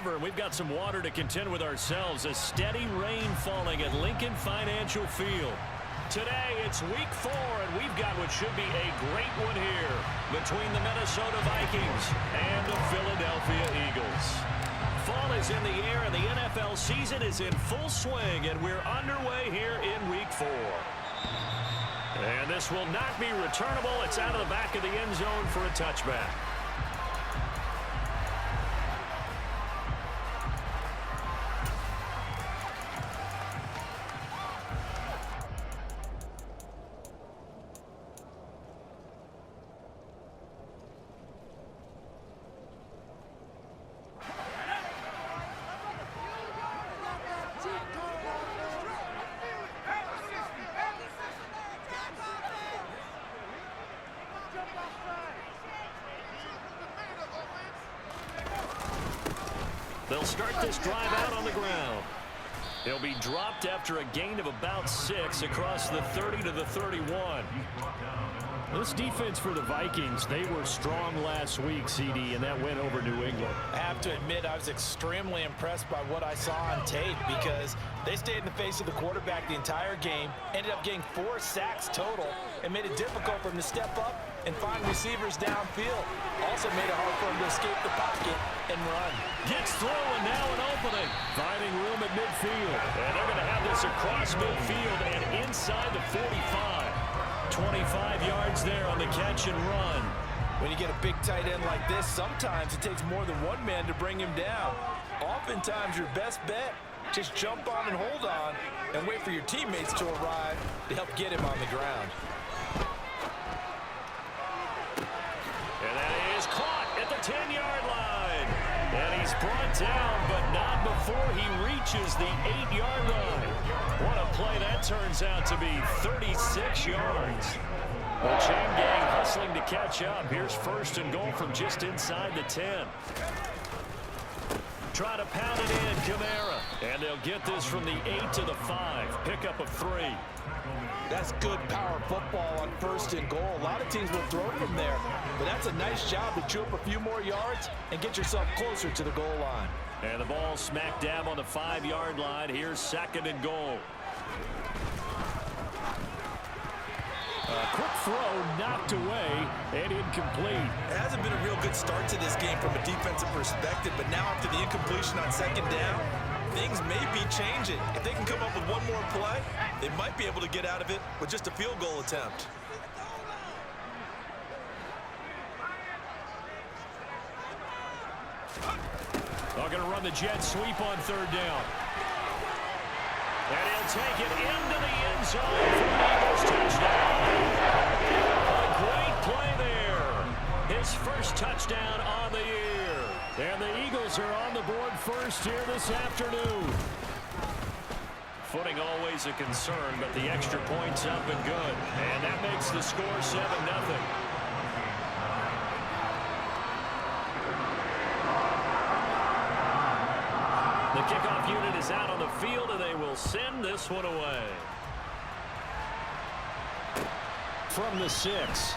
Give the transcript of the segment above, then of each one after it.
river, and we've got some water to contend with ourselves. A steady rain falling at Lincoln Financial Field. Today, it's week 4, and we've got what should be a great one here between the Minnesota Vikings and the Philadelphia Eagles. Fall is in the air, and the NFL season is in full swing, and we're underway here in week 4. And this will not be returnable. It's out of the back of the end zone for a touchback. They'll start this drive out on the ground. He'll be dropped after a gain of about 6 across the 30 to the 31. This defense for the Vikings, they were strong last week, CD, and that went over New England. I have to admit, I was extremely impressed by what I saw on tape because they stayed in the face of the quarterback the entire game, ended up getting 4 sacks total, and made it difficult for him to step up and find receivers downfield. Also made it hard for him to escape the pocket and run. Gets through, and now an opening. Finding room at midfield. And they're going to have this across midfield and inside the 45. 25 yards there on the catch and run. When you get a big tight end like this, sometimes it takes more than one man to bring him down. Oftentimes, your best bet, just jump on and hold on and wait for your teammates to arrive to help get him on the ground. And that is caught at the 10-yard line. And he's brought down, but not before he reaches the 8-yard line. What a play that turns out to be, 36 yards. The chain gang hustling to catch up. Here's first and goal from just inside the 10. Try to pound it in, Kamara. And they'll get this from the 8 to the 5. Pickup of 3. That's good power football on first and goal. A lot of teams will throw from there, but that's a nice job to chew up a few more yards and get yourself closer to the goal line. And the ball smack dab on the 5-yard line. Here's second and goal. A quick throw knocked away and incomplete. It hasn't been a real good start to this game from a defensive perspective, but now after the incompletion on second down, things may be changing. If they can come up with one more play, they might be able to get out of it with just a field goal attempt. They're going to run the jet sweep on third down. And he'll take it into the end zone for an Eagles touchdown. A great play there. His first touchdown on the year. And the Eagles are on the board first here this afternoon. Footing always a concern, but the extra point's up and good. And that makes the score 7-0. The kickoff unit is out on the field, and they will send this one away. From the 6.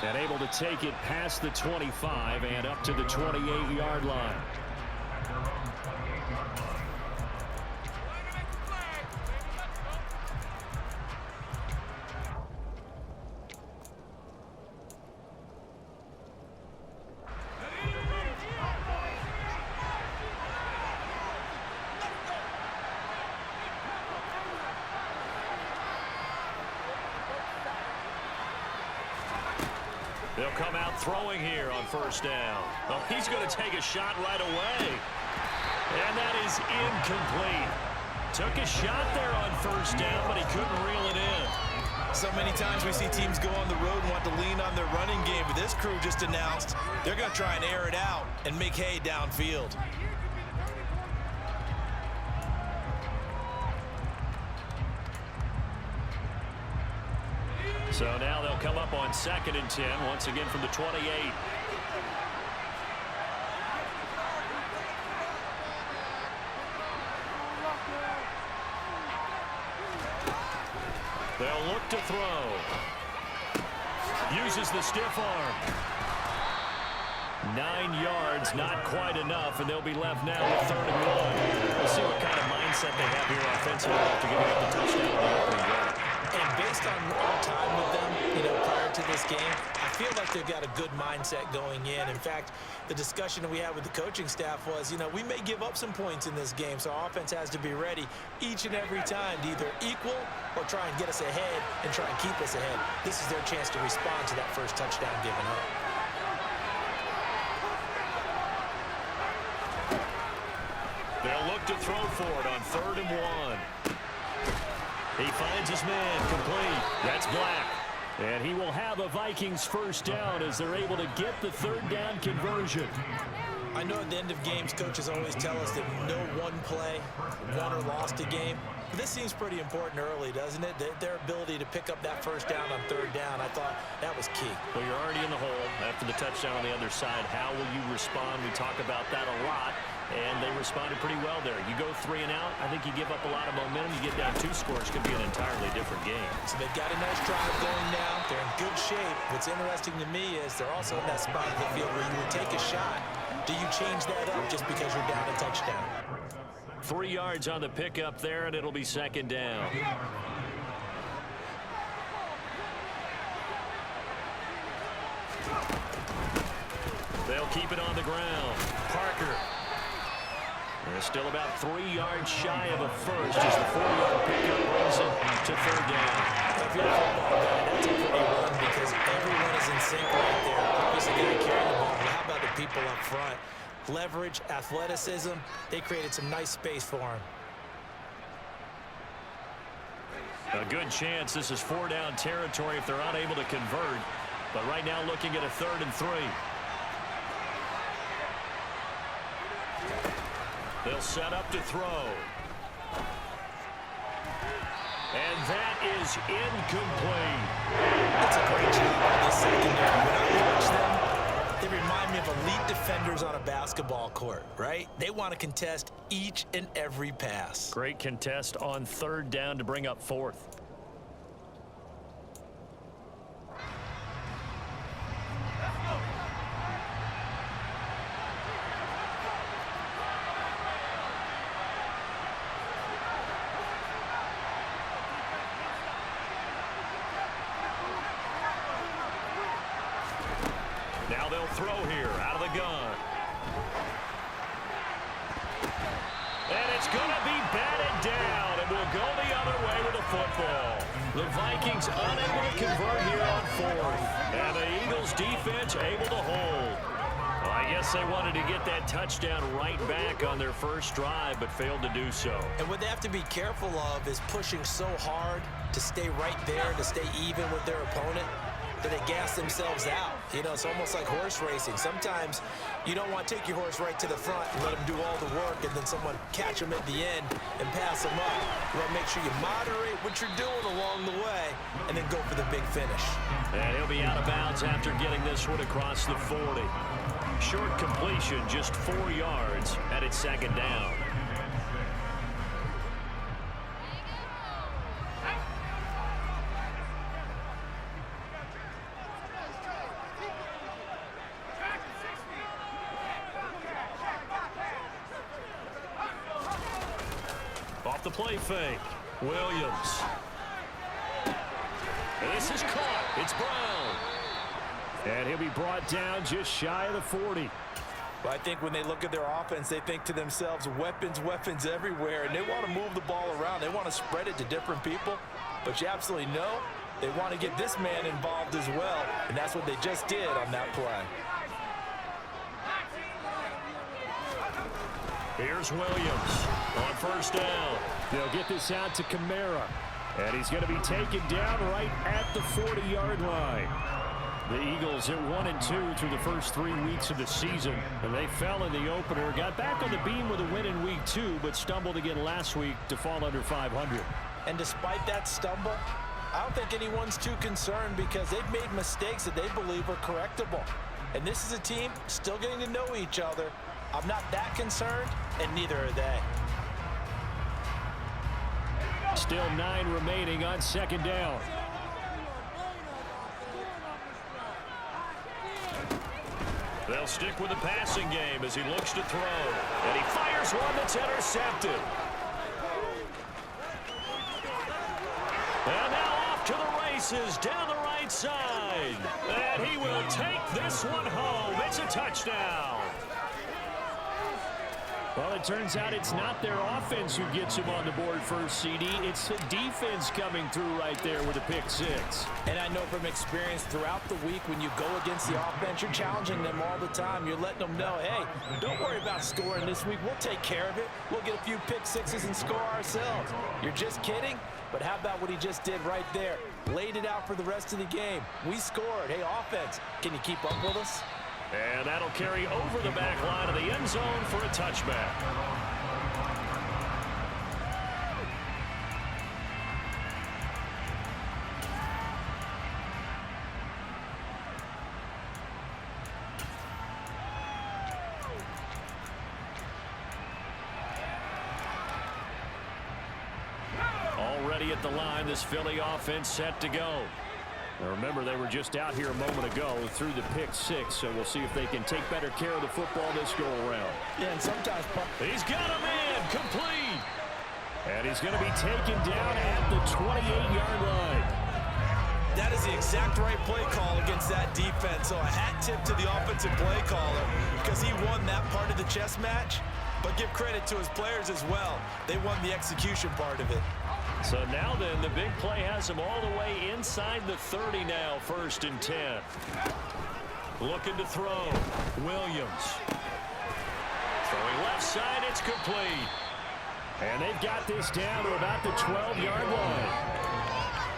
And able to take it past the 25 and up to the 28-yard line. They'll come out throwing here on first down. Oh, he's going to take a shot right away. And that is incomplete. Took a shot there on first down, but he couldn't reel it in. So many times we see teams go on the road and want to lean on their running game, but this crew just announced they're going to try and air it out and make hay downfield. So now they'll come up on 2nd and 10, once again from the 28. They'll look to throw. Uses the stiff arm. 9 yards, not quite enough, and they'll be left now with 3rd and 1. We'll see what kind of mindset they have here offensively after giving up the touchdown on the opening drive. And based on our time with them, prior to this game, I feel like they've got a good mindset going in. In fact, the discussion that we had with the coaching staff was, we may give up some points in this game, so our offense has to be ready each and every time to either equal or try and get us ahead and try and keep us ahead. This is their chance to respond to that first touchdown given up. They'll look to throw for it on 3rd and 1. He finds his man complete. That's Black. And he will have a Vikings first down as they're able to get the 3rd down conversion. I know at the end of games, coaches always tell us that no one play won or lost a game. But this seems pretty important early, doesn't it? Their ability to pick up that first down on 3rd down, I thought that was key. Well, you're already in the hole after the touchdown on the other side. How will you respond? We talk about that a lot. And they responded pretty well there. You go 3 and out, I think you give up a lot of momentum. You get down 2 scores, could be an entirely different game. So they've got a nice drive going now. They're in good shape. What's interesting to me is they're also in that spot of the field where you would take a shot. Do you change that up just because you're down a touchdown? 3 yards on the pickup there, and it'll be 2nd down. They'll keep it on the ground. Parker. They're still about 3 yards shy of a first as the 4-yard pickup brings it to 3rd down. If you're a football guy, that's a pretty run because everyone is in sync right there. Obviously, going to carry the ball, but how about the people up front? Leverage, athleticism, they created some nice space for him. A good chance this is 4-down territory if they're unable to convert. But right now looking at a 3rd and 3. They'll set up to throw. And that is incomplete. That's a great job on this secondary. When I watch them, they remind me of elite defenders on a basketball court, right? They want to contest each and every pass. Great contest on 3rd down to bring up 4th. Now they'll throw here out of the gun. And it's going to be batted down, and we'll go the other way with the football. The Vikings unable to convert here on 4th. And the Eagles defense able to hold. Well, I guess they wanted to get that touchdown right back on their first drive, but failed to do so. And what they have to be careful of is pushing so hard to stay right there, to stay even with their opponent, that they gas themselves out. It's almost like horse racing. Sometimes you don't want to take your horse right to the front and let them do all the work and then someone catch them at the end and pass them up. You want to make sure you moderate what you're doing along the way and then go for the big finish. And he'll be out of bounds after getting this one across the 40. Short completion, just 4 yards, and it's 2nd down. Off the play fake, Williams. And this is caught. It's Brown. And he'll be brought down just shy of the 40. Well, I think when they look at their offense, they think to themselves, weapons, weapons everywhere, and they want to move the ball around. They want to spread it to different people, but you absolutely know they want to get this man involved as well, and that's what they just did on that play. Here's Williams on 1st down. They'll get this out to Kamara, and he's going to be taken down right at the 40-yard line. The Eagles at 1-2 through the first 3 weeks of the season, and they fell in the opener. Got back on the beam with a win in week 2, but stumbled again last week to fall under 500. And despite that stumble, I don't think anyone's too concerned because they've made mistakes that they believe are correctable. And this is a team still getting to know each other. I'm not that concerned, and neither are they. Still 9 remaining on 2nd down. They'll stick with the passing game as he looks to throw. And he fires one that's intercepted. And now off to the races down the right side. And he will take this one home. It's a touchdown. Well, it turns out it's not their offense who gets him on the board first, CD. It's the defense coming through right there with a pick six. And I know from experience throughout the week when you go against the offense, you're challenging them all the time. You're letting them know, hey, don't worry about scoring this week. We'll take care of it. We'll get a few pick sixes and score ourselves. You're just kidding? But how about what he just did right there? Laid it out for the rest of the game. We scored. Hey, offense, can you keep up with us? And that'll carry over the back line of the end zone for a touchback. Already at the line, this Philly offense set to go. Now remember, they were just out here a moment ago through the pick six, so we'll see if they can take better care of the football this go-around. Yeah, and sometimes... He's got a man, complete. And he's going to be taken down at the 28-yard line. That is the exact right play call against that defense. So a hat tip to the offensive play caller because he won that part of the chess match. But give credit to his players as well. They won the execution part of it. So now then, the big play has him all the way inside the 30 now, 1st and 10. Looking to throw. Williams. Throwing left side, it's complete. And they've got this down to about the 12-yard line.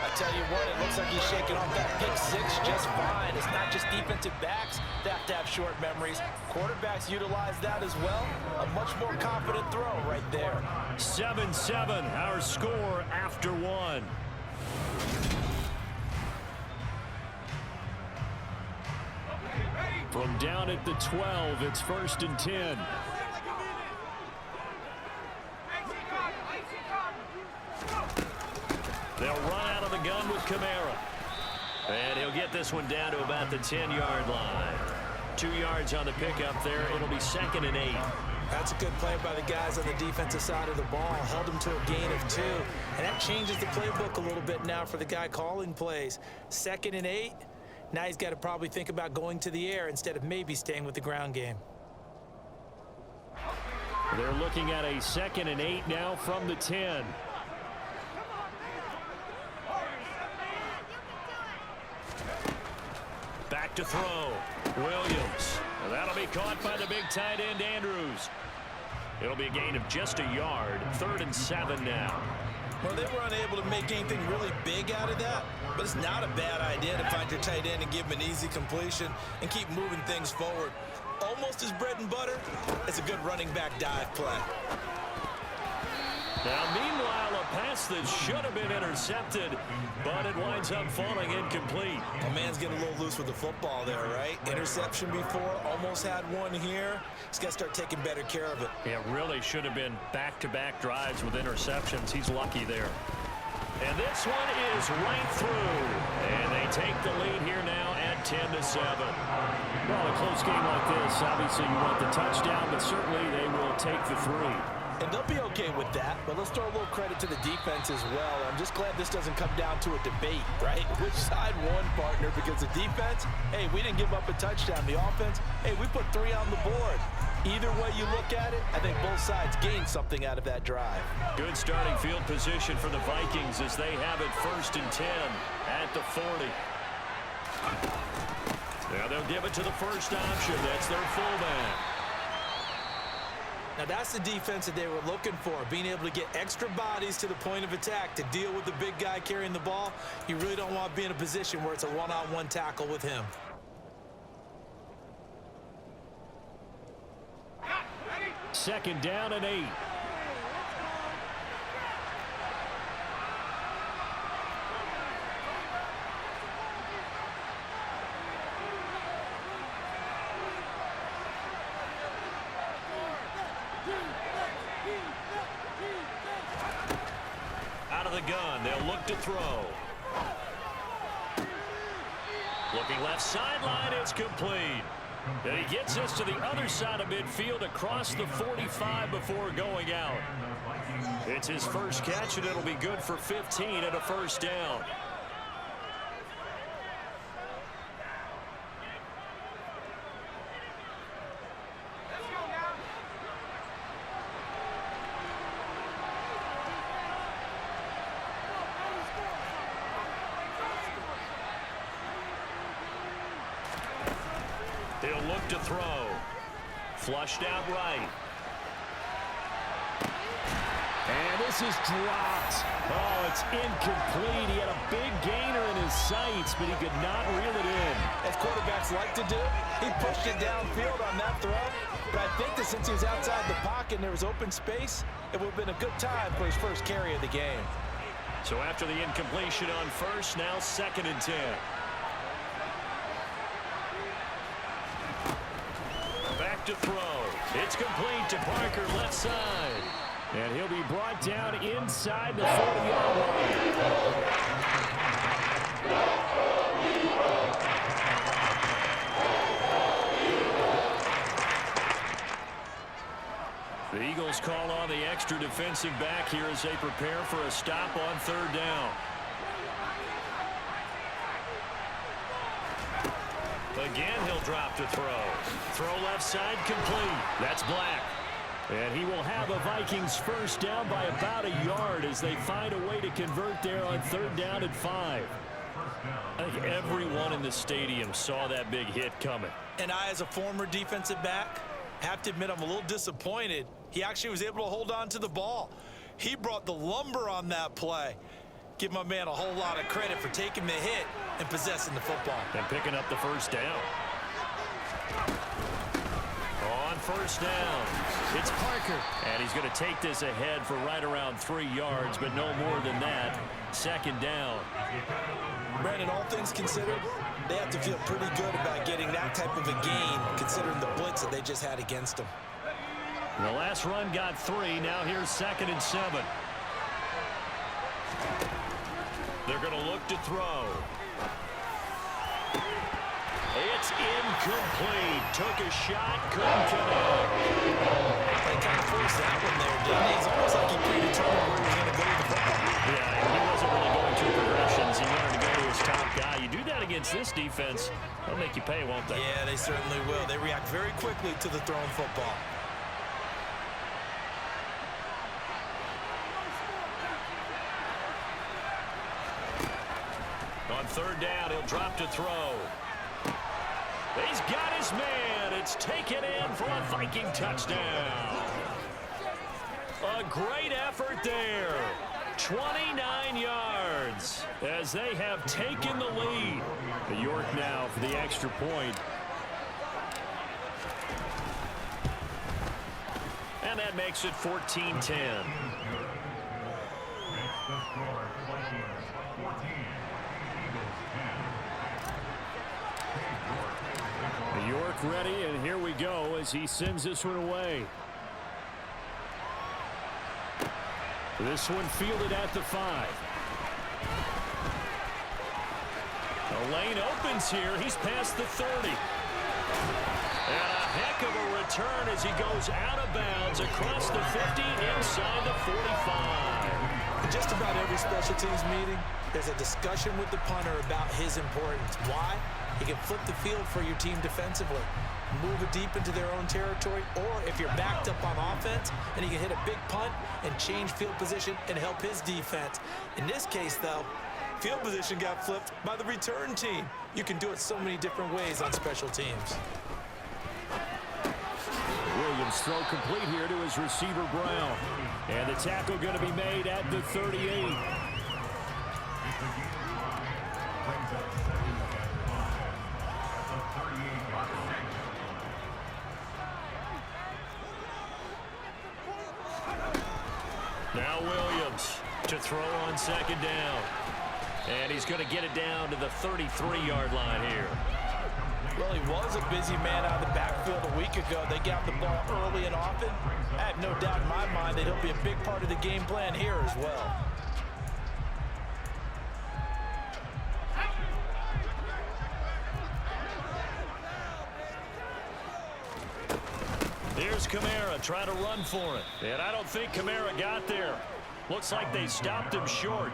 I tell you what, it looks like he's shaking off that pick six just fine. It's not just defensive backs that have to have short memories. Quarterbacks utilize that as well. A much more confident throw right there. 7-7, our score after one. From down at the 12, it's 1st and 10. They'll run out of the gun with Kamara. And he'll get this one down to about the 10-yard line. 2 yards on the pickup there. It'll be 2nd and 8. That's a good play by the guys on the defensive side of the ball. Held them to a gain of 2. And that changes the playbook a little bit now for the guy calling plays. 2nd and 8. Now he's got to probably think about going to the air instead of maybe staying with the ground game. They're looking at a 2nd and 8 now from the 10. Back to throw. Williams. And that'll be caught by the big tight end, Andrews. It'll be a gain of just a yard. 3rd and 7 now. Well, they were unable to make anything really big out of that, but it's not a bad idea to find your tight end and give him an easy completion and keep moving things forward. Almost his bread and butter. It's a good running back dive play. Now, meanwhile, a pass that should have been intercepted, but it winds up falling incomplete. A man's getting a little loose with the football there, right? Interception before, almost had one here. He's got to start taking better care of it. It really should have been back-to-back drives with interceptions. He's lucky there. And this one is right through. And they take the lead here now at 10-7. Well, a close game like this, obviously you want the touchdown, but certainly they will take the 3. And they'll be okay with that, but let's throw a little credit to the defense as well. I'm just glad this doesn't come down to a debate, right? Which side won, partner? Because the defense, hey, we didn't give up a touchdown. The offense, hey, we put 3 on the board. Either way you look at it, I think both sides gained something out of that drive. Good starting field position for the Vikings as they have it 1st and 10 at the 40. Now they'll give it to the first option. That's their fullback. Now that's the defense that they were looking for, being able to get extra bodies to the point of attack to deal with the big guy carrying the ball. You really don't want to be in a position where it's a one-on-one tackle with him. Second down and 8. Out of the gun, they'll look to throw. Looking left sideline, it's complete. And he gets us to the other side of midfield across the 45 before going out. It's his first catch, and it'll be good for 15 and a first down. He'll look to throw. Flushed out right. And this is dropped. Oh, it's incomplete. He had a big gainer in his sights, but he could not reel it in. As quarterbacks like to do, he pushed it downfield on that throw. But I think that since he was outside the pocket and there was open space, it would have been a good time for his first carry of the game. So after the incompletion on first, now 2nd and 10. Back to throw. It's complete to Parker, left side. And he'll be brought down inside the 40-yard line. The Eagles call on the extra defensive back here as they prepare for a stop on 3rd down. Again, he'll drop to throw. Throw left side complete. That's Black. And he will have a Vikings first down by about a yard as they find a way to convert there on 3rd down and 5. I think everyone in the stadium saw that big hit coming. And I, as a former defensive back, have to admit I'm a little disappointed. He actually was able to hold on to the ball. He brought the lumber on that play. Give my man a whole lot of credit for taking the hit and possessing the football. And picking up the first down. On 1st down, it's Parker. And he's going to take this ahead for right around 3 yards, but no more than that. 2nd down. Brandon, all things considered, they have to feel pretty good about getting that type of a gain, considering the blitz that they just had against them. The last run got 3. Now here's 2nd and 7. They're going to look to throw. It's incomplete. Took a shot, couldn't connect. They kind of forced that one there, didn't he? It's almost like he predetermined where he was going to go with the football. Yeah, he wasn't really going through progressions. He wanted to go to his top guy. You do that against this defense, they'll make you pay, won't they? Yeah, they certainly will. They react very quickly to the thrown football. On 3rd down, he'll drop to throw. He's got his man. It's taken in for a Viking touchdown. A great effort there. 29 yards as they have taken the lead. York now for the extra point. And that makes it 14-10. York ready, and here we go as he sends this one away. This one fielded at the 5. The lane opens here. He's past the 30. And a heck of a return as he goes out of bounds across the 50 inside the 45. In just about every special teams meeting, there's a discussion with the punter about his importance. Why? He can flip the field for your team defensively, move it deep into their own territory, or if you're backed up on offense, and he can hit a big punt and change field position and help his defense. In this case, though, field position got flipped by the return team. You can do it so many different ways on special teams. Williams throw complete here to his receiver, Brown. And the tackle going to be made at the 38. Now Williams to throw on 2nd down. And he's going to get it down to the 33-yard line here. Well, he was a busy man out of the backfield a week ago. They got the ball early and often. I have no doubt in my mind that he'll be a big part of the game plan here as well. Here's Kamara trying to run for it. And I don't think Kamara got there. Looks like they stopped him short.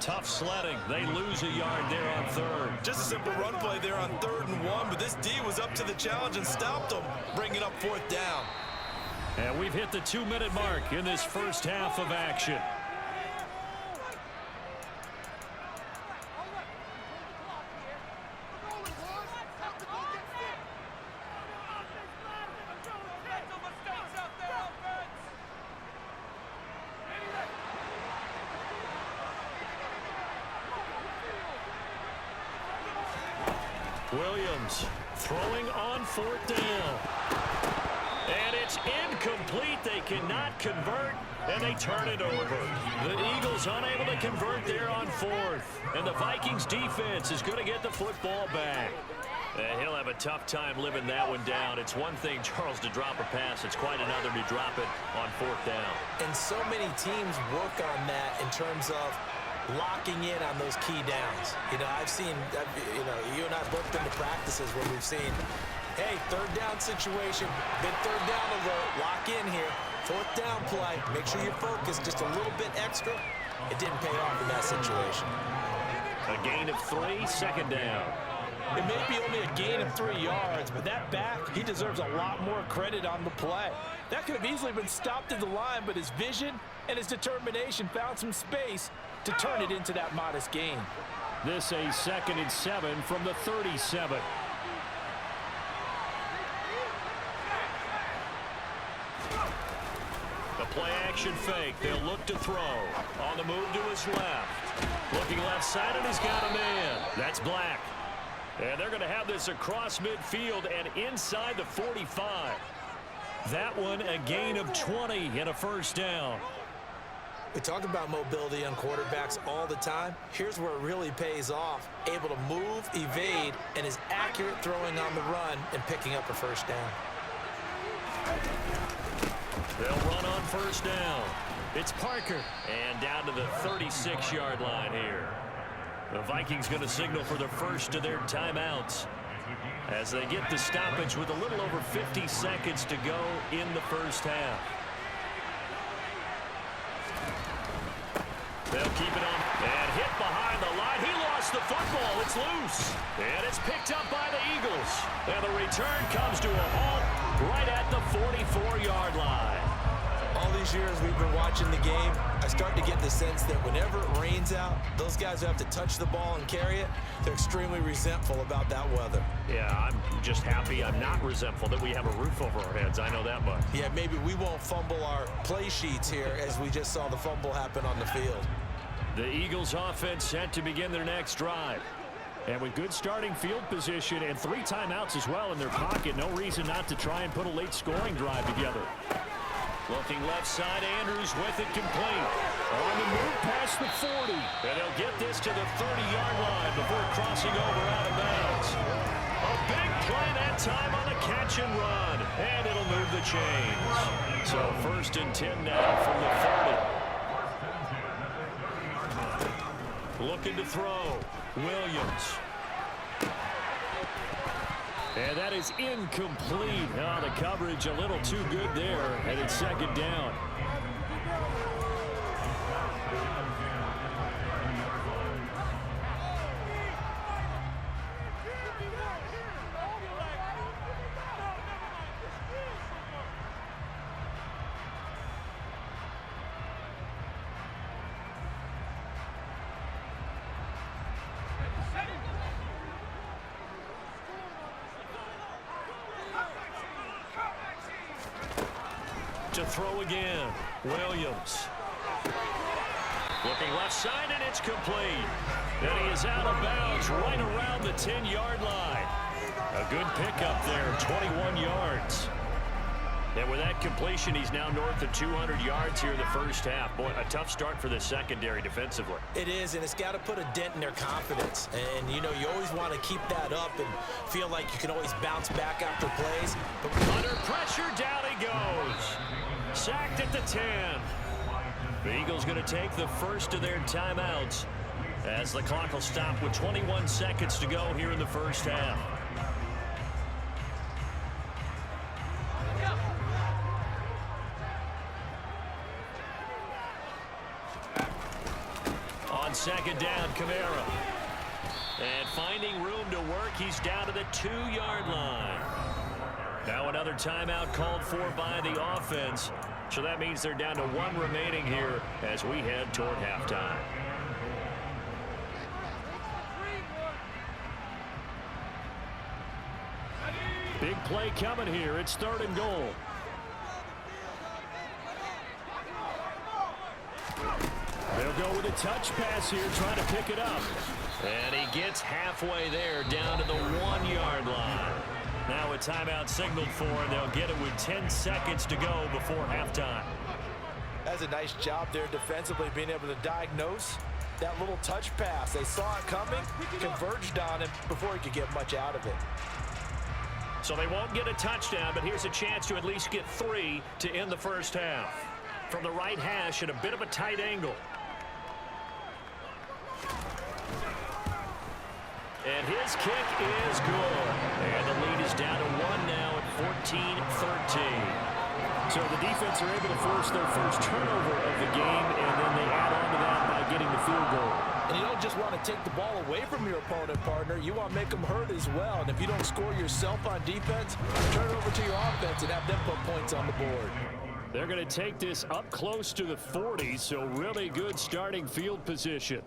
Tough sledding. They lose a yard there on third. Just a simple run play there on 3rd and 1, but this D was up to the challenge and stopped them, bringing up 4th down. And we've hit the 2-minute mark in this first half of action. Williams throwing on 4th down. And it's incomplete. They cannot convert, and they turn it over. The Eagles unable to convert there on 4th. And the Vikings defense is going to get the football back. And he'll have a tough time living that one down. It's one thing, Charles, to drop a pass. It's quite another to drop it on 4th down. And so many teams work on that in terms of locking in on those key downs. I've seen, you and I both been to practices where we've seen, hey, 3rd down situation, big 3rd down alert, lock in here, 4th down play, make sure you're focused just a little bit extra. It didn't pay off in that situation. A gain of 3, 2nd down. It may be only a gain of 3 yards, but that back, he deserves a lot more credit on the play. That could have easily been stopped at the line, but his vision and his determination found some space to turn it into that modest gain. This a 2nd and 7 from the 37. The play action fake. They'll look to throw. On the move to his left. Looking left side, and he's got a man. That's Black. And they're going to have this across midfield and inside the 45. That one a gain of 20 and a 1st down. We talk about mobility on quarterbacks all the time. Here's where it really pays off. Able to move, evade, and is accurate throwing on the run and picking up a 1st down. They'll run on 1st down. It's Parker. And down to the 36-yard line here. The Vikings going to signal for the first of their timeouts as they get the stoppage with a little over 50 seconds to go in the first half. They'll keep it on and hit behind the line. He lost the football. It's loose. And it's picked up by the Eagles. And the return comes to a halt right at the 44-yard line. All these years we've been watching the game, I start to get the sense that whenever it rains out, those guys who have to touch the ball and carry it, they're extremely resentful about that weather. Yeah, I'm just happy I'm not resentful that we have a roof over our heads. I know that much. Yeah, maybe we won't fumble our play sheets here as we just saw the fumble happen on the field. The Eagles offense set to begin their next drive. And with good starting field position and 3 timeouts as well in their pocket, no reason not to try and put a late scoring drive together. Looking left side, Andrews with it complete. On the move past the 40. And they'll get this to the 30-yard line before crossing over out of bounds. A big play that time on the catch and run. And it'll move the chains. So 1st and 10 now from the 30. Looking to throw. Williams. And that is incomplete. Oh, the coverage a little too good there. And it's 2nd down. To throw again. Williams. Looking left side, and it's complete. And he is out of bounds right around the 10-yard line. A good pickup there, 21 yards. And with that completion, he's now north of 200 yards here in the first half. Boy, a tough start for the secondary defensively. It is, and it's got to put a dent in their confidence. And, you know, you always want to keep that up and feel like you can always bounce back after plays. But under pressure, down he goes. Sacked at the 10. The Eagles going to take the first of their timeouts as the clock will stop with 21 seconds to go here in the first half. second down, Kamara. And finding room to work, he's down to the 2-yard line. Now another timeout called for by the offense. So that means they're down to 1 remaining here as we head toward halftime. Big play coming here. It's 3rd and goal. They'll go with a touch pass here, trying to pick it up. And he gets halfway there, down to the 1-yard line. Now a timeout signaled for, and they'll get it with 10 seconds to go before halftime. That's a nice job there defensively, being able to diagnose that little touch pass. They saw it coming, converged on him before he could get much out of it. So they won't get a touchdown, but here's a chance to at least get 3 to end the first half. From the right hash at a bit of a tight angle. And his kick is good. And the lead is down to 1 now at 14-13. So the defense are able to force their first turnover of the game, and then they add on to that by getting the field goal. And you don't just want to take the ball away from your opponent, partner. You want to make them hurt as well. And if you don't score yourself on defense, turn it over to your offense and have them put points on the board. They're going to take this up close to the 40, so really good starting field position.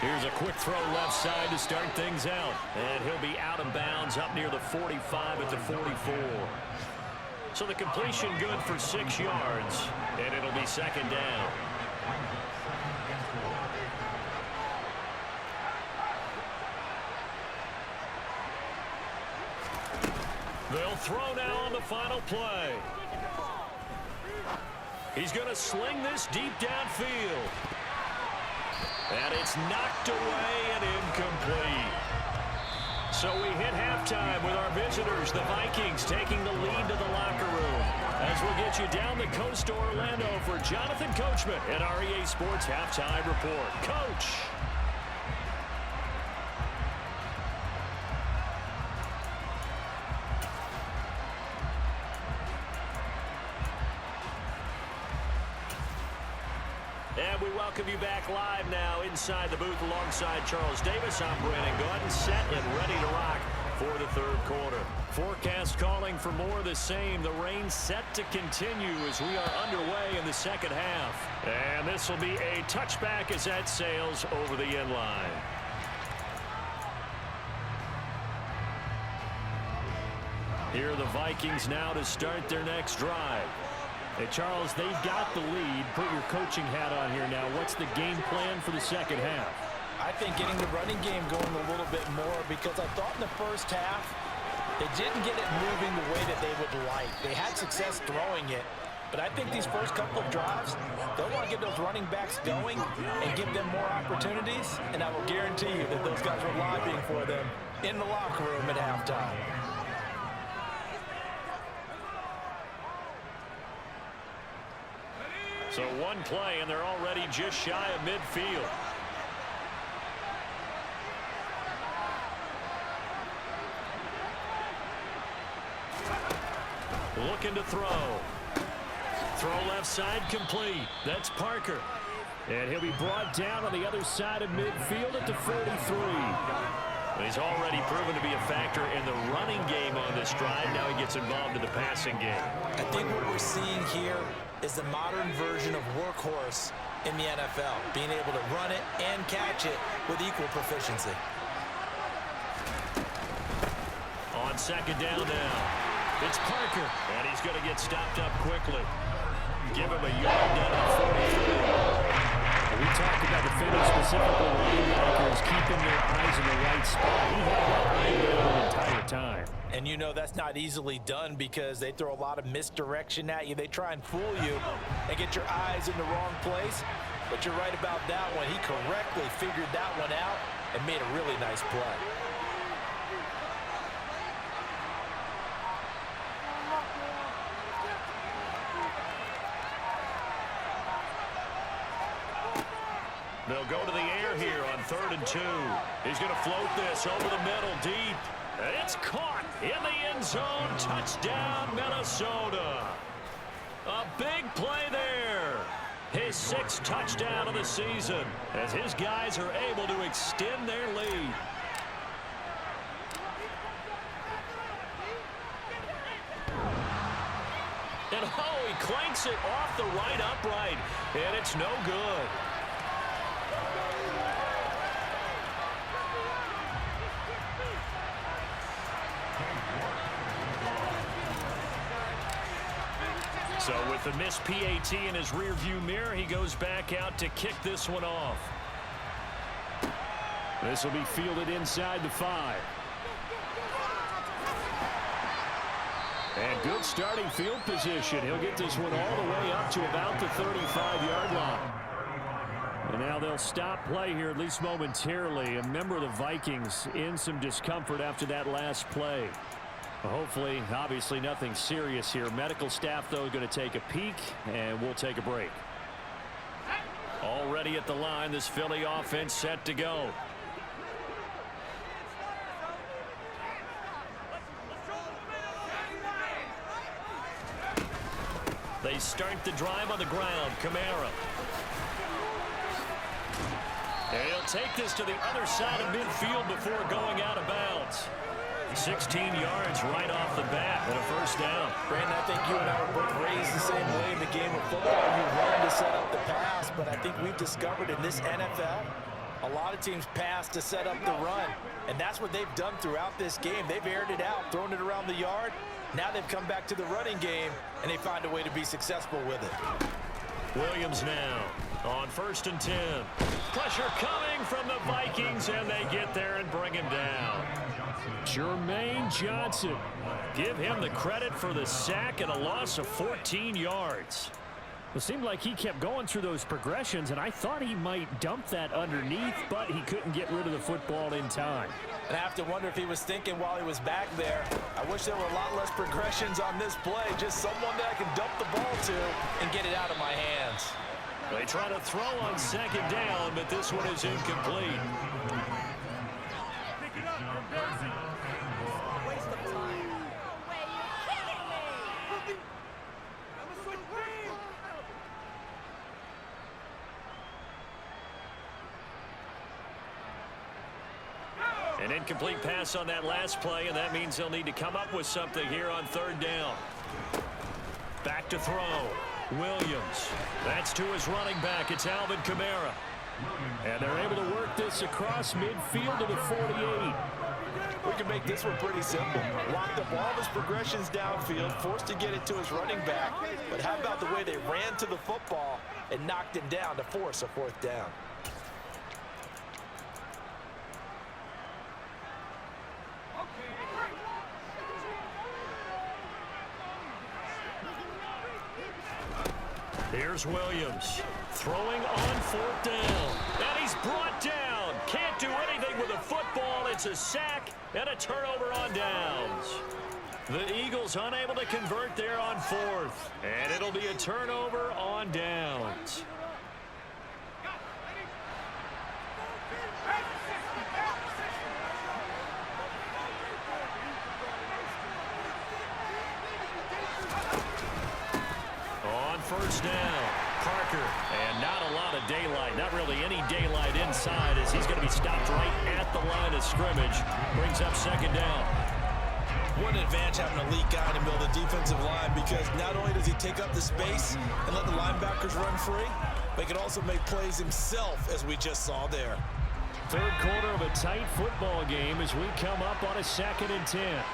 Here's a quick throw left side to start things out. And he'll be out of bounds up near the 45 at the 44. So the completion good for 6 yards. And it'll be second down. They'll throw now on the final play. He's going to sling this deep downfield. And it's knocked away and incomplete. So we hit halftime with our visitors, the Vikings, taking the lead to the locker room. As we'll get you down the coast to Orlando for Jonathan Coachman at REA Sports Halftime Report. Coach. And we welcome you back live now inside the booth alongside Charles Davis. I'm Brandon Gaudin, set and ready to rock for the 3rd quarter. Forecast calling for more of the same. The rain set to continue as we are underway in the second half. And this will be a touchback as that sails over the end line. Here are the Vikings now to start their next drive. Hey, Charles, they've got the lead. Put your coaching hat on here now. What's the game plan for the second half? I think getting the running game going a little bit more, because I thought in the first half they didn't get it moving the way that they would like. They had success throwing it, but I think these first couple of drives, they'll want to get those running backs going and give them more opportunities, and I will guarantee you that those guys were lobbying for them in the locker room at halftime. So one play, and they're already just shy of midfield. Looking to throw. Throw left side complete. That's Parker. And he'll be brought down on the other side of midfield at the 43. He's already proven to be a factor in the running game on this drive. Now he gets involved in the passing game. I think what we're seeing here is the modern version of workhorse in the NFL, being able to run it and catch it with equal proficiency. On second down now, it's Parker, and he's going to get stopped up quickly. Give him a yard down at 43. We talked about defending specifically linebackers, keeping their eyes in the right spot. He had that eye there the entire time. And you know that's not easily done because they throw a lot of misdirection at you. They try and fool you and get your eyes in the wrong place. But you're right about that one. He correctly figured that one out and made a really nice play. They'll go to the air here on 3rd and 2. He's going to float this over the middle deep. It's caught in the end zone. Touchdown, Minnesota. A big play there. His 6th touchdown of the season as his guys are able to extend their lead. And oh, he clanks it off the right upright, and it's no good. So with the missed PAT in his rearview mirror, he goes back out to kick this one off. This will be fielded inside the 5. And good starting field position. He'll get this one all the way up to about the 35-yard line. And now they'll stop play here, at least momentarily. A member of the Vikings in some discomfort after that last play. Hopefully, obviously nothing serious here. Medical staff, though, going to take a peek, and we'll take a break. Already at the line, this Philly offense set to go. They start the drive on the ground. Kamara. And he'll take this to the other side of midfield before going out of bounds. 16 yards right off the bat and a first down. Brandon, I think you and I were both raised the same way in the game of football. You run to set up the pass, but I think we've discovered in this NFL, a lot of teams pass to set up the run, and that's what they've done throughout this game. They've aired it out, thrown it around the yard. Now they've come back to the running game, and they find a way to be successful with it. Williams now on 1st and 10. Pressure coming from the Vikings, and they get there and bring him down. Jermaine Johnson. Give him the credit for the sack and a loss of 14 yards. It seemed like he kept going through those progressions, and I thought he might dump that underneath, but he couldn't get rid of the football in time. And I have to wonder if he was thinking while he was back there, I wish there were a lot less progressions on this play, just someone that I can dump the ball to and get it out of my hands. They try to throw on 2nd down, but this one is incomplete. An incomplete pass on that last play, and that means they'll need to come up with something here on 3rd down. Back to throw. Williams. That's to his running back. It's Alvin Kamara. And they're able to work this across midfield to the 48. We can make this one pretty simple. Locked up all his progressions downfield, forced to get it to his running back. But how about the way they ran to the football and knocked him down to force a 4th down? Here's Williams throwing on 4th down. And he's brought down. Can't do anything with a football. It's a sack and a turnover on downs. The Eagles unable to convert there on 4th. And it'll be a turnover on downs. On 1st down, Parker, and not a lot of daylight, not really any daylight inside as he's going to be stopped right at the line of scrimmage. Brings up 2nd down. What an advantage having an elite guy in the middle of the defensive line, because not only does he take up the space and let the linebackers run free, but he can also make plays himself, as we just saw there. 3rd quarter of a tight football game as we come up on a 2nd and 10.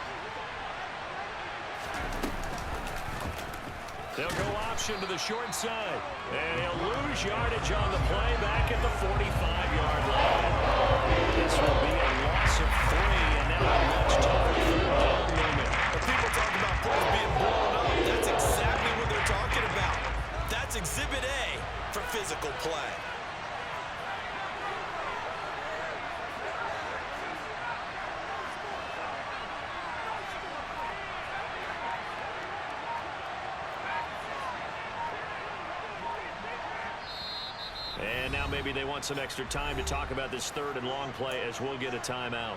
They'll go option to the short side. And he'll lose yardage on the play back at the 45-yard line. This will be a loss of 3, and now a much tougher 3rd down moment. When people talk about plays being blown up, that's exactly what they're talking about. That's Exhibit A for physical play. And now maybe they want some extra time to talk about this third and long play as we'll get a timeout.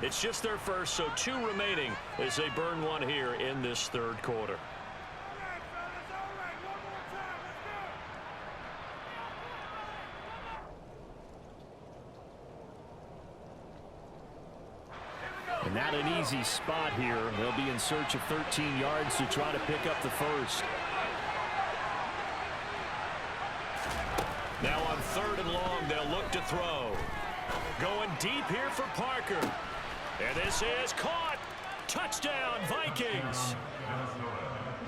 It's just their first, so 2 remaining as they burn one here in this third quarter. And not an easy spot here. They'll be in search of 13 yards to try to pick up the first. Now on 3rd and long, they'll look to throw. Going deep here for Parker. And this is caught. Touchdown, Vikings.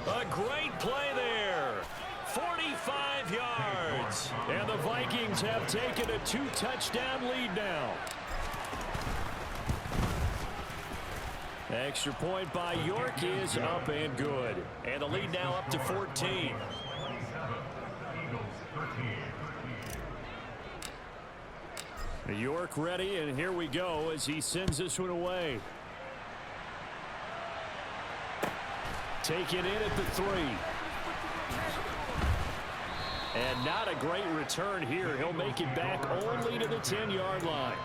A great play there. 45 yards. And the Vikings have taken a 2-touchdown lead now. Extra point by York is up and good. And the lead now up to 14. York ready, and here we go as he sends this one away. Take it in at the 3. And not a great return here. He'll make it back only to the 10-yard line.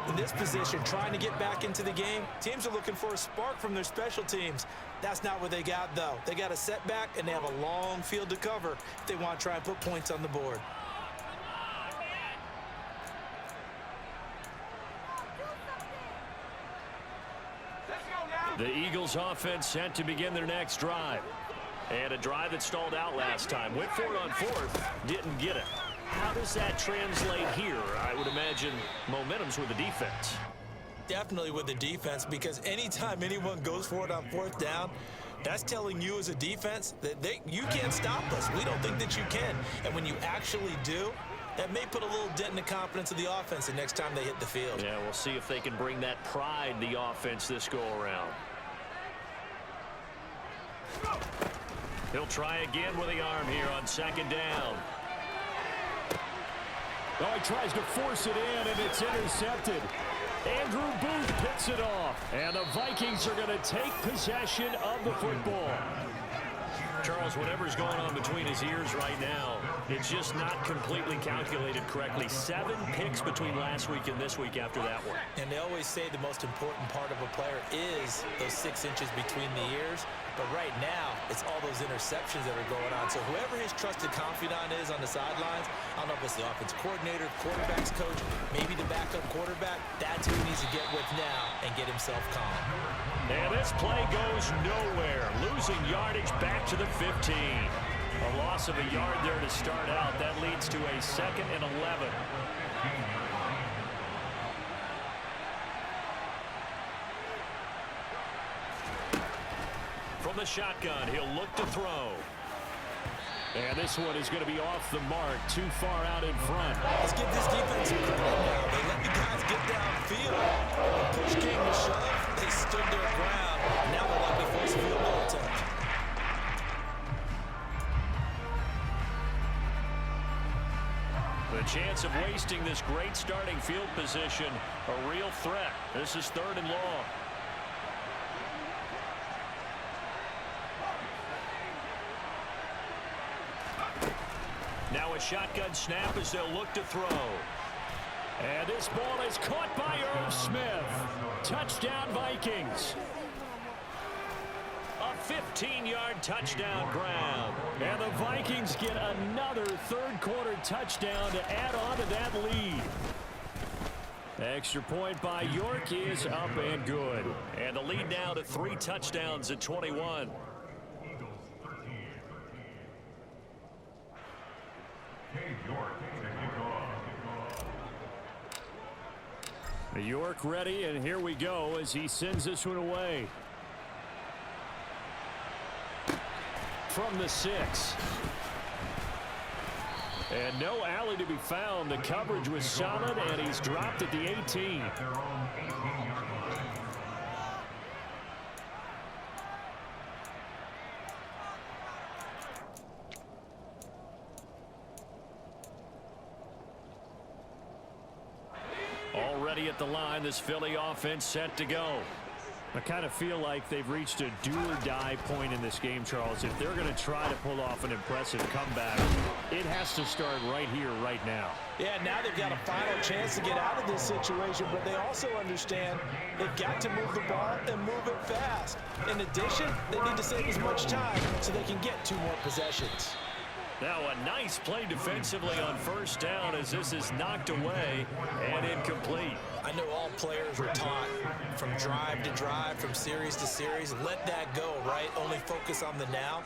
In this position, trying to get back into the game, teams are looking for a spark from their special teams. That's not what they got, though. They got a setback, and they have a long field to cover if they want to try and put points on the board. The Eagles offense set to begin their next drive. And a drive that stalled out last time. Went for it on 4th, didn't get it. How does that translate here? I would imagine momentum's with the defense. Definitely with the defense, because anytime anyone goes for it on 4th down, that's telling you as a defense that you can't stop us. We don't think that you can. And when you actually do, that may put a little dent in the confidence of the offense the next time they hit the field. Yeah, we'll see if they can bring that pride the offense this go-around. He'll try again with the arm here on 2nd down. Oh, he tries to force it in, and it's intercepted. Andrew Booth picks it off. And the Vikings are going to take possession of the football. Charles, whatever's going on between his ears right now, it's just not completely calculated correctly. 7 picks between last week and this week after that one. And they always say the most important part of a player is those 6 inches between the ears. But right now, it's all those interceptions that are going on. So whoever his trusted confidant is on the sidelines, I don't know if it's the offensive coordinator, quarterback's coach, maybe the backup quarterback, that's who he needs to get with now and get himself calm. And this play goes nowhere. Losing yardage back to the 15. A loss of a yard there to start out. That leads to a 2nd and 11. From the shotgun, he'll look to throw. And this one is going to be off the mark, too far out in front. Let's give this defense some credit now. They let the guys get downfield. When push came to shove, they stood their ground. Now they're likely to force a field goal attempt. The chance of wasting this great starting field position, a real threat. This is 3rd and long. Now a shotgun snap as they'll look to throw. And this ball is caught by Irv Smith. Touchdown, Vikings. A 15-yard touchdown ground. And the Vikings get another 3rd quarter touchdown to add on to that lead. Extra point by York is up and good. And the lead now to 3 touchdowns at 21. York ready, and here we go as he sends this one away. From the 6. And no alley to be found. The coverage was solid, and he's dropped at the 18. Already at the line, this Philly offense set to go. I kind of feel like they've reached a do-or-die point in this game, Charles. If they're going to try to pull off an impressive comeback, it has to start right here, right now. Yeah, now they've got a final chance to get out of this situation, but they also understand they've got to move the ball and move it fast. In addition, they need to save as much time so they can get 2 more possessions. Now a nice play defensively on first down as this is knocked away and incomplete. I know all players are taught from drive to drive, from series to series, let that go, right? Only focus on the now.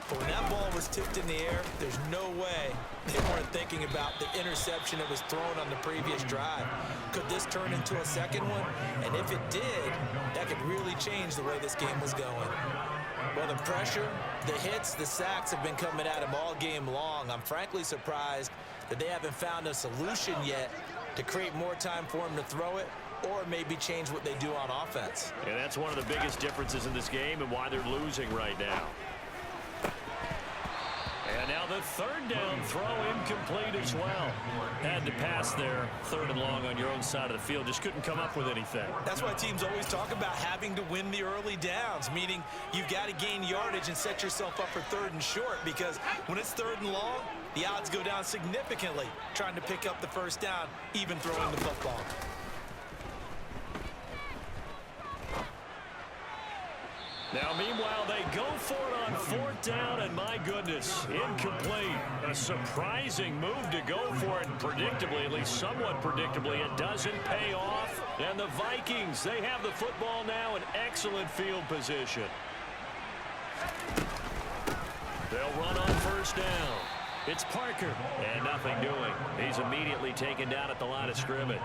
But when that ball was tipped in the air, there's no way they weren't thinking about the interception that was thrown on the previous drive. Could this turn into a second one? And if it did, that could really change the way this game was going. Well, the pressure, the hits, the sacks have been coming at him all game long. I'm frankly surprised that they haven't found a solution yet to create more time for him to throw it or maybe change what they do on offense. And that's one of the biggest differences in this game and why they're losing right now. And now the third down throw incomplete as well. Had to pass there, 3rd and long on your own side of the field. Just couldn't come up with anything. That's why teams always talk about having to win the early downs, meaning you've got to gain yardage and set yourself up for 3rd and short, because when it's 3rd and long, the odds go down significantly trying to pick up the first down, even throwing the football. Now, meanwhile, they go for it on 4th down, and my goodness, incomplete. A surprising move to go for it, and predictably, at least somewhat predictably, it doesn't pay off. And the Vikings, they have the football now in excellent field position. They'll run on 1st down. It's Parker, and nothing doing. He's immediately taken down at the line of scrimmage.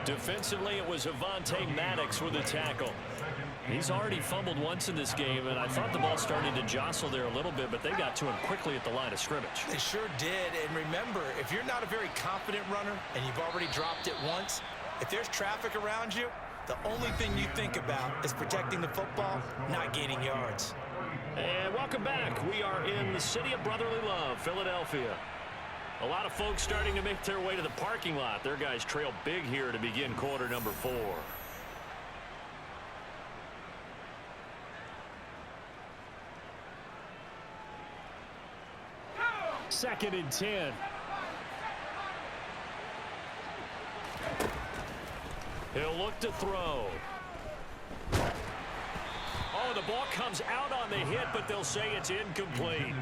Defensively, it was Avonte Maddox with a tackle. He's already fumbled once in this game, and I thought the ball started to jostle there a little bit, but they got to him quickly at the line of scrimmage. They sure did, and remember, if you're not a very confident runner and you've already dropped it once, if there's traffic around you, the only thing you think about is protecting the football, not gaining yards. And welcome back. We are in the city of brotherly love, Philadelphia. A lot of folks starting to make their way to the parking lot. Their guys trail big here to begin quarter number 4. 2nd and 10. He'll look to throw. Oh, the ball comes out on the hit, but they'll say it's incomplete.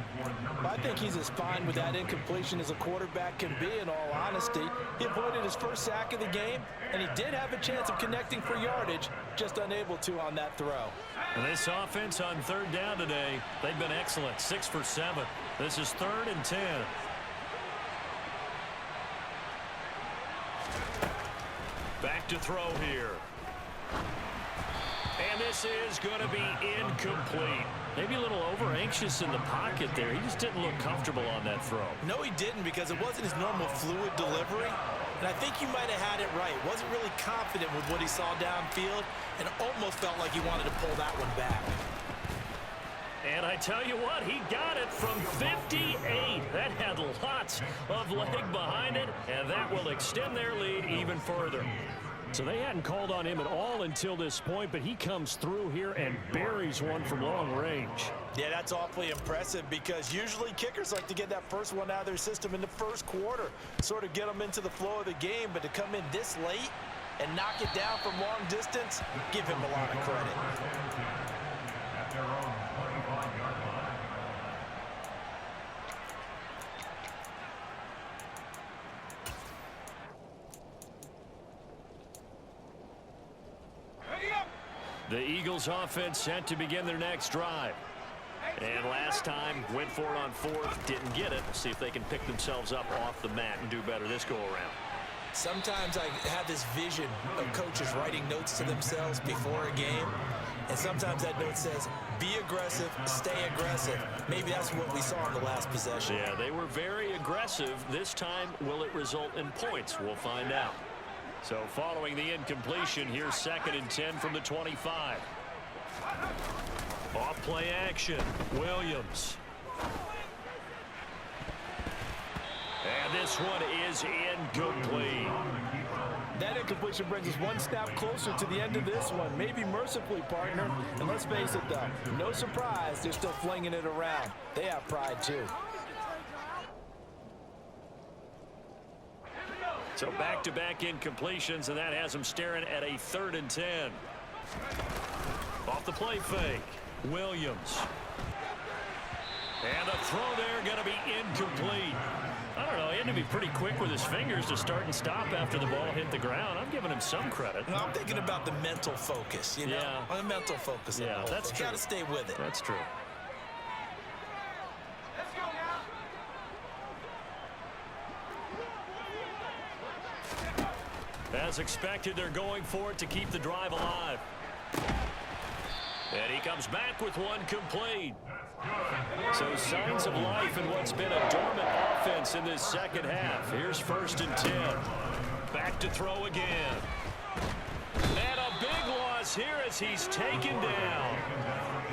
I think he's as fine with that incompletion as a quarterback can be, in all honesty. He avoided his first sack of the game, and he did have a chance of connecting for yardage, just unable to on that throw. And this offense on 3rd down today, they've been excellent, 6 for 7. This is 3rd and 10. Back to throw here. And this is going to be incomplete. Maybe a little over-anxious in the pocket there. He just didn't look comfortable on that throw. No, he didn't, because it wasn't his normal fluid delivery. And I think you might have had it right. Wasn't really confident with what he saw downfield and almost felt like he wanted to pull that one back. And I tell you what, he got it from 58. That had lots of leg behind it, and that will extend their lead even further. So they hadn't called on him at all until this point, but he comes through here and buries one from long range. Yeah, that's awfully impressive, because usually kickers like to get that first one out of their system in the first quarter, sort of get them into the flow of the game, but to come in this late and knock it down from long distance, give him a lot of credit. The Eagles offense set to begin their next drive. And last time, went for it on 4th, didn't get it. See if they can pick themselves up off the mat and do better this go-around. Sometimes I have this vision of coaches writing notes to themselves before a game, and sometimes that note says, be aggressive, stay aggressive. Maybe that's what we saw in the last possession. Yeah, they were very aggressive. This time, will it result in points? We'll find out. So following the incompletion, here's 2nd and 10 from the 25. Off play action, Williams. And this one is incomplete. That incompletion brings us one snap closer to the end of this one. Maybe mercifully, partner. And let's face it, though, no surprise, they're still flinging it around. They have pride, too. So back-to-back incompletions, and that has them staring at a 3rd and 10. Off the play fake, Williams. And the throw there going to be incomplete. I don't know, he had to be pretty quick with his fingers to start and stop after the ball hit the ground. I'm giving him some credit. No, I'm thinking about the mental focus, you know? Yeah. The mental focus. Yeah, that's true. Got to stay with it. That's true. As expected, they're going for it to keep the drive alive. And he comes back with one complete. So signs of life in what's been a dormant offense in this second half. Here's 1st and 10. Back to throw again. And a big loss here as he's taken down.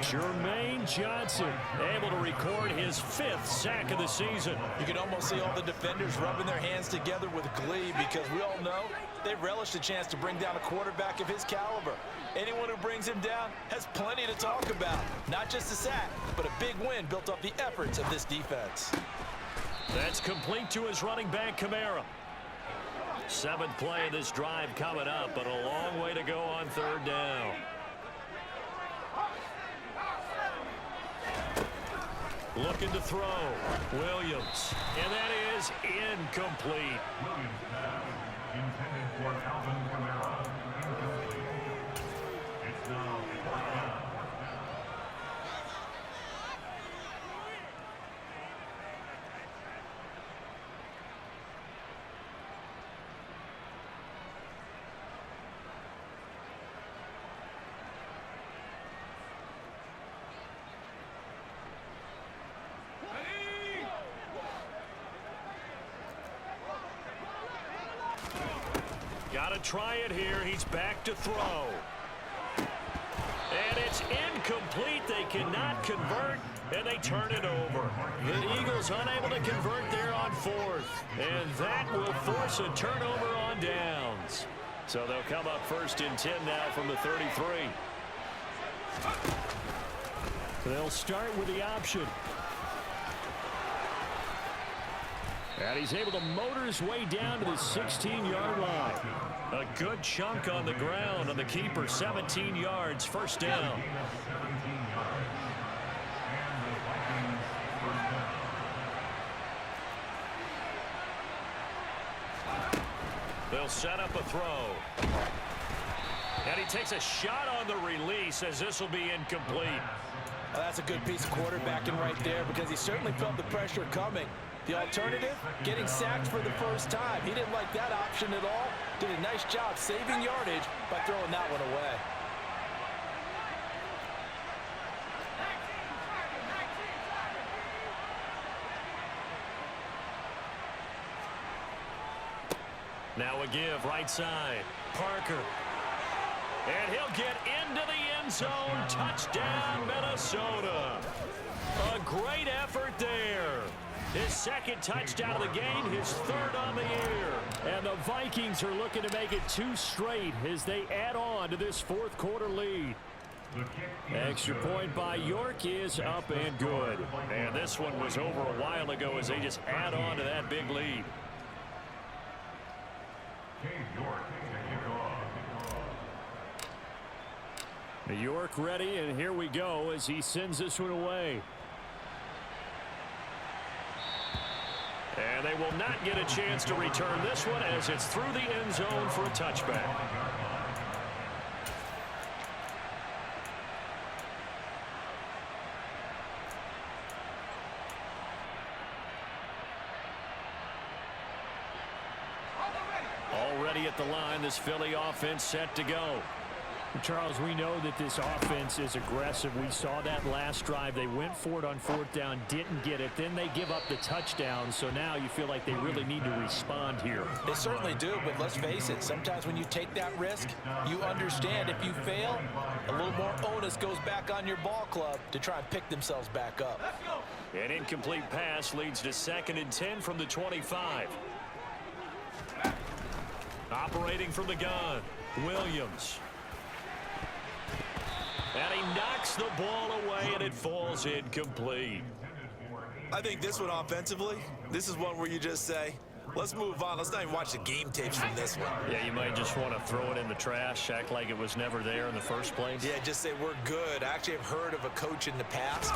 Jermaine Johnson Able to record his 5th sack of the season. You can almost see all the defenders rubbing their hands together with glee because we all know they relish the chance to bring down a quarterback of his caliber. Anyone who brings him down has plenty to talk about. Not just a sack, but a big win built off the efforts of this defense. That's complete to his running back, Kamara. 7th play of this drive coming up, but a long way to go on 3rd down. Looking to throw. Williams. And that is incomplete. Intended for Alvin Kamara. It's now 4th down. Got to try it here. He's back to throw. And it's incomplete. They cannot convert, and they turn it over. The Eagles unable to convert there on 4th. And that will force a turnover on downs. So they'll come up 1st and 10 now from the 33. They'll start with the option. And he's able to motor his way down to the 16-yard line. A good chunk on the ground on the keeper. 17 yards, 1st down. They'll set up a throw. And he takes a shot on the release as this will be incomplete. Well, that's a good piece of quarterbacking right there because he certainly felt the pressure coming. The alternative, getting sacked for the first time. He didn't like that option at all. Did a nice job saving yardage by throwing that one away. Now a give right side. Parker. And he'll get into the end zone. Touchdown, Minnesota. A great effort there. His 2nd touchdown of the game, his 3rd on the year. And the Vikings are looking to make it 2 straight as they add on to this 4th quarter lead. Extra point by York is up and good. And this one was over a while ago as they just add on to that big lead. York ready, and here we go as he sends this one away. And they will not get a chance to return this one as it's through the end zone for a touchback. Already at the line, this Philly offense set to go. Charles, we know that this offense is aggressive. We saw that last drive. They went for it on 4th down, didn't get it. Then they give up the touchdown. So now you feel like they really need to respond here. They certainly do, but let's face it. Sometimes when you take that risk, you understand if you fail, a little more onus goes back on your ball club to try and pick themselves back up. An incomplete pass leads to 2nd and 10 from the 25. Operating from the gun, Williams. And he knocks the ball away, and it falls incomplete. I think this one offensively, this is one where you just say, let's move on. Let's not even watch the game tapes from this one. Yeah, you might just want to throw it in the trash, act like it was never there in the first place. Yeah, just say we're good. I actually have heard of a coach in the past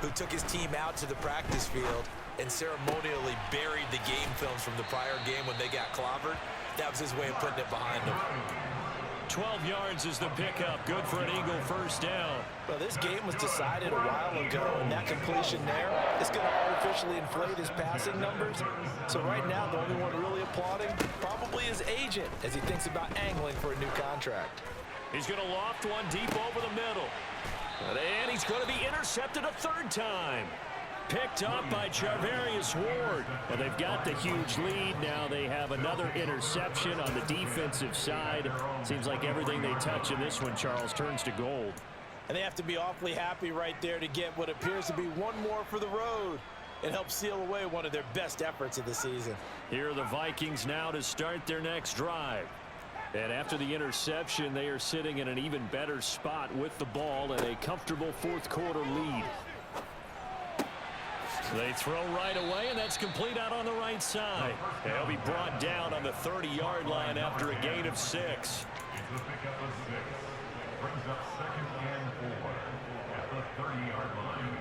who took his team out to the practice field and ceremonially buried the game films from the prior game when they got clobbered. That was his way of putting it behind him. 12 yards is the pickup. Good for an Eagle first down. Well, this game was decided a while ago, and that completion there is going to artificially inflate his passing numbers. So right now, the only one really applauding probably his agent as he thinks about angling for a new contract. He's going to loft one deep over the middle. And he's going to be intercepted a third time. Picked up by Charvarius Ward. Well, they've got the huge lead. Now they have another interception on the defensive side. Seems like everything they touch in this one, Charles, turns to gold. And they have to be awfully happy right there to get what appears to be one more for the road. It helps seal away one of their best efforts of the season. Here are the Vikings now to start their next drive. And after the interception, they are sitting in an even better spot with the ball and a comfortable fourth quarter lead. They throw right away, and that's complete out on the right side. They'll be brought down on the 30-yard line after a gain of 6. It's the pickup of 6. Brings up 2nd and 4 at the 30-yard line.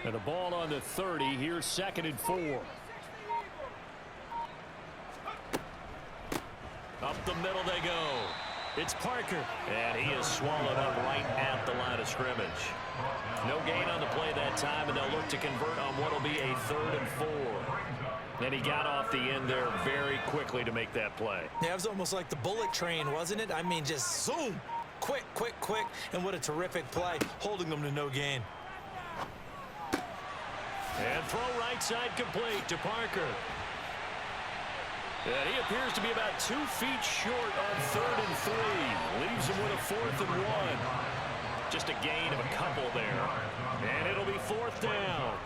And the ball on the 30. Here's 2nd and 4. Up the middle they go. It's Parker. And he is swallowed up right at the line of scrimmage. No gain on the play that time, and they'll look to convert on what will be a 3rd and 4. And he got off the end there very quickly to make that play. Yeah, it was almost like the bullet train, wasn't it? I mean, just zoom. Quick, quick, quick. And what a terrific play, holding them to no gain. And throw right side complete to Parker. And he appears to be about 2 feet short on 3rd and 3. Leaves him with a 4th and 1. Just a gain of a couple there. And it'll be 4th down.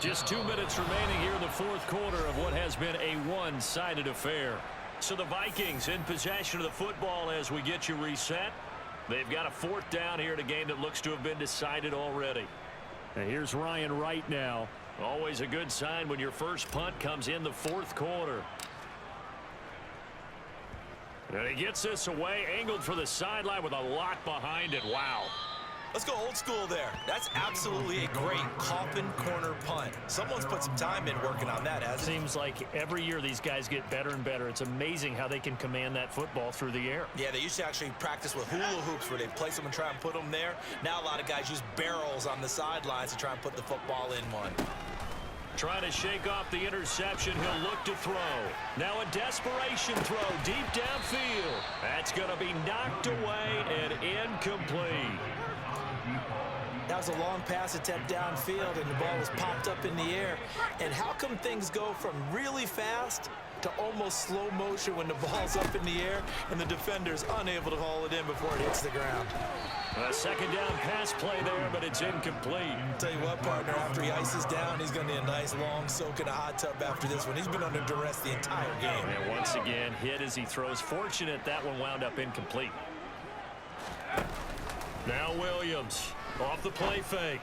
Just 2 minutes remaining here in the fourth quarter of what has been a one-sided affair. So the Vikings in possession of the football as we get you reset. They've got a 4th down here in a game that looks to have been decided already. And here's Ryan Wright now. Always a good sign when your first punt comes in the fourth quarter. And he gets this away, angled for the sideline with a lot behind it. Wow. Let's go old school there. That's absolutely a great coffin corner punt. Someone's put some time in working on that, hasn't it? Seems like every year these guys get better and better. It's amazing how they can command that football through the air. Yeah, they used to actually practice with hula hoops where they place them and try and put them there. Now a lot of guys use barrels on the sidelines to try and put the football in one. Trying to shake off the interception. He'll look to throw. Now a desperation throw deep downfield. That's going to be knocked away and incomplete. That was a long pass attempt downfield, and the ball was popped up in the air. And how come things go from really fast to almost slow motion when the ball's up in the air and the defender's unable to haul it in before it hits the ground? A 2nd down pass play there, but it's incomplete. Tell you what, partner, after he ices down, he's going to need a nice long soak in a hot tub after this one. He's been under duress the entire game. And once again, hit as he throws. Fortunate that one wound up incomplete. Now Williams off the play fake.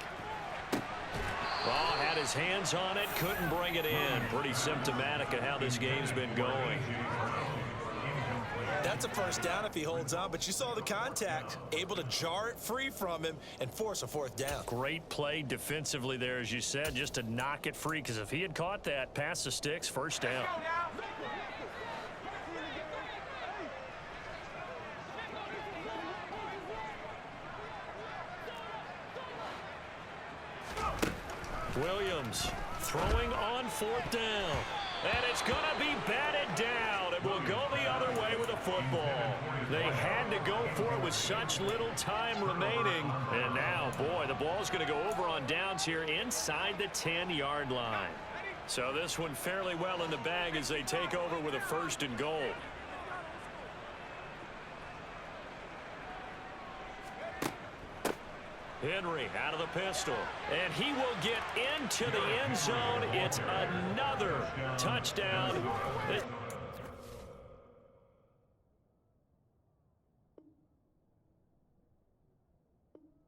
Ball had his hands on it, couldn't bring it in. Pretty symptomatic of how this game's been going. That's a first down if he holds on, but you saw the contact. Able to jar it free from him and force a 4th down. Great play defensively there, as you said, just to knock it free, because if he had caught that, pass the sticks, first down. Williams throwing on 4th down. And it's going to be batted down. It will go the other way with a football. They had to go for it with such little time remaining. And now, boy, the ball's going to go over on downs here inside the 10-yard line. So this one fairly well in the bag as they take over with a 1st and goal. Henry out of the pistol, and he will get into the end zone. It's another touchdown.